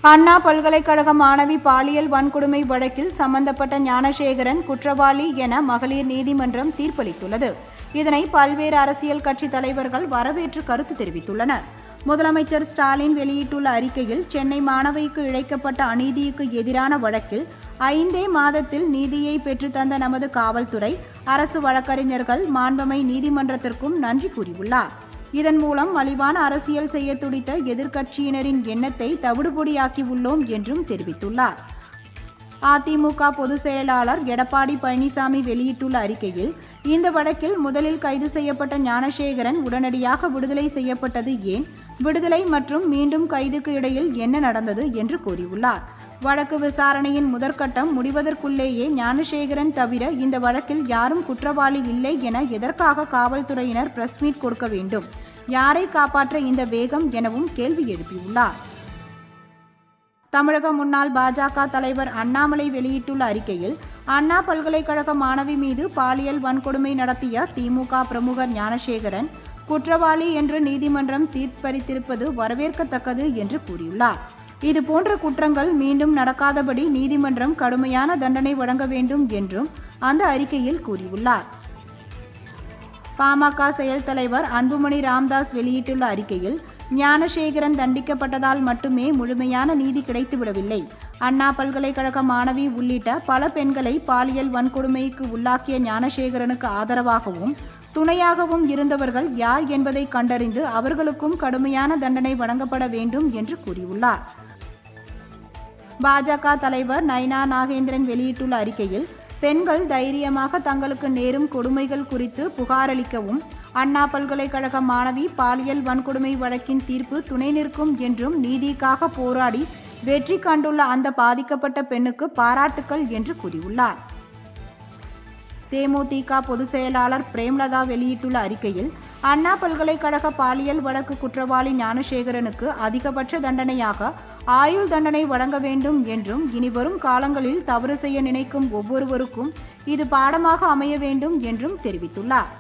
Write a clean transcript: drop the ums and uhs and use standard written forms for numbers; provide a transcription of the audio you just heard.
அண்ணா பல்கலைக்கழக மாணவி பாலியல் வன்கொடுமை வழக்கில் சம்பந்தப்பட்ட ஞானசேகரன் குற்றவாளி என மகளிர் நீதிமன்றம் தீர்ப்பளித்துள்ளது. இதனை பல்வேறு அரசியல் கட்சி தலைவர்கள் வரவேற்று கருத்து தெரிவித்துள்ளனர். முதலமைச்சர் ஸ்டாலின் வெளியிட்டுள்ள அறிக்கையில், சென்னை மாணவிக்கு இழைக்கப்பட்ட அநீதிக்கு எதிரான வழக்கில் 5 மாதத்தில் நீதியை பெற்றுத்தந்த நமது காவல்துறை, அரசு வழக்கறிஞர்கள், மாண்புமை நீதிமன்றத்திற்கும் நன்றி கூறியுள்ளார். இதன் மூலம் மலிவான அரசியல் செய்ய துடித்த எதிர்க்கட்சியினரின் எண்ணத்தை தவிடுபொடியாக்கியுள்ளோம் என்றும் தெரிவித்துள்ளார். அதிமுக பொதுச் செயலாளர் எடப்பாடி பழனிசாமி வெளியிட்டுள்ள அறிக்கையில், இந்த வழக்கில் முதலில் கைது செய்யப்பட்ட ஞானசேகரன் உடனடியாக விடுதலை செய்யப்பட்டது ஏன், விடுதலை மற்றும் மீண்டும் கைதுக்கு இடையில் என்ன நடந்தது என்று கூறியுள்ளார். வழக்கு விசாரணையின் முதற்கட்டம் முடிவதற்குள்ளேயே ஞானசேகரன் தவிர இந்த வழக்கில் யாரும் குற்றவாளி இல்லை என எதற்காக காவல்துறையினர் பிரஸ் மீட் கொடுக்க வேண்டும், யாரை காப்பாற்ற இந்த வேகம் எனவும் கேள்வி எழுப்பியுள்ளார். தமிழக முன்னாள் பாஜக தலைவர் அண்ணாமலை வெளியிட்டுள்ள அறிக்கையில், அண்ணா பல்கலைக்கழக மாணவி மீது பாலியல் வன்கொடுமை நடத்திய திமுக பிரமுகர் ஞானசேகரன் குற்றவாளி என்று நீதிமன்றம் தீர்ப்பளித்திருப்பது வரவேற்கத்தக்கது என்று கூறியுள்ளார். இதுபோன்ற குற்றங்கள் மீண்டும் நடக்காதபடி நீதிமன்றம் கடுமையான தண்டனை வழங்க வேண்டும் என்றும் அந்த அறிக்கையில் கூறியுள்ளார். பாமக செயல் தலைவர் அன்புமணி ராமதாஸ் வெளியிட்டுள்ள அறிக்கையில், ஞானசேகரன் தண்டிக்கப்பட்டதால் மட்டுமே முழுமையான நீதி கிடைத்துவிடவில்லை. அண்ணா பல்கலைக்கழக மாணவி உள்ளிட்ட பல பெண்களை பாலியல் வன்கொடுமைக்கு உள்ளாக்கிய ஞானசேகரனுக்கு ஆதரவாகவும் துணையாகவும் இருந்தவர்கள் யார் என்பதை கண்டறிந்து அவர்களுக்கும் கடுமையான தண்டனை வழங்கப்பட வேண்டும் என்று கூறியுள்ளார். பாஜக தலைவர் நைனா நாகேந்திரன் வெளியிட்டுள்ள அறிக்கையில், பெண்கள் தைரியமாக தங்களுக்கு நேரும் கொடுமைகள் குறித்து புகாரளிக்கவும், அண்ணா பல்கலைக்கழக மாணவி பாலியல் வன்கொடுமை வழக்கின் தீர்ப்பு துணை நிற்கும் என்றும் நீதிக்காக போராடி வெற்றி கண்டுள்ள அந்த பாதிக்கப்பட்ட பெண்ணுக்கு பாராட்டுக்கள் என்று கூறியுள்ளார். தேமுதிக பொதுச் செயலாளர் பிரேமலதா வெளியிட்டுள்ள அறிக்கையில், அண்ணா பல்கலைக்கழக பாலியல் வழக்கு குற்றவாளி ஞானசேகரனுக்கு அதிகபட்ச தண்டனையாக ஆயுள் தண்டனை வழங்க வேண்டும் என்றும், இனிவரும் காலங்களில் தவறு செய்ய நினைக்கும் ஒவ்வொருவருக்கும் இது பாடமாக அமைய வேண்டும் என்றும் தெரிவித்துள்ளார்.